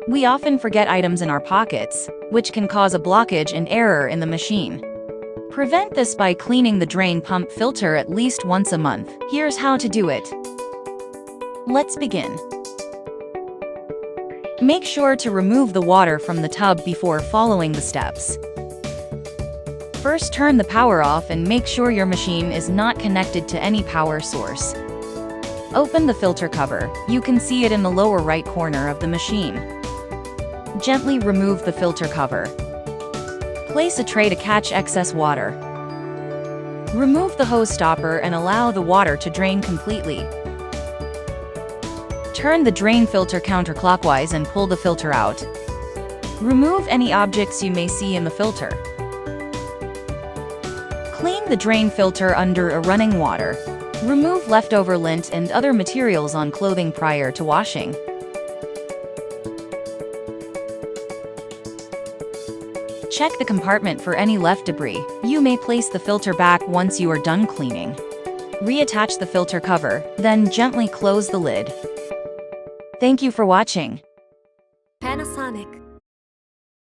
We often forget items in our pockets, which can cause a blockage and error in the machine. Prevent this by cleaning the drain pump filter at least once a month. Here's how to do it. Let's begin. Make sure to remove the water from the tub before following the steps. First, turn the power off and make sure your machine is not connected to any power source. Open the filter cover. You can see it in the lower right corner of the machine. Gently remove the filter cover. Place a tray to catch excess water. Remove the hose stopper and allow the water to drain completely. Turn the drain filter counterclockwise and pull the filter out. Remove any objects you may see in the filter. Clean the drain filter under a running water. Remove leftover lint and other materials on clothing prior to washing. Check the compartment for any left debris. You may place the filter back once you are done cleaning. Reattach the filter cover, then gently close the lid. Thank you for watching. Panasonic.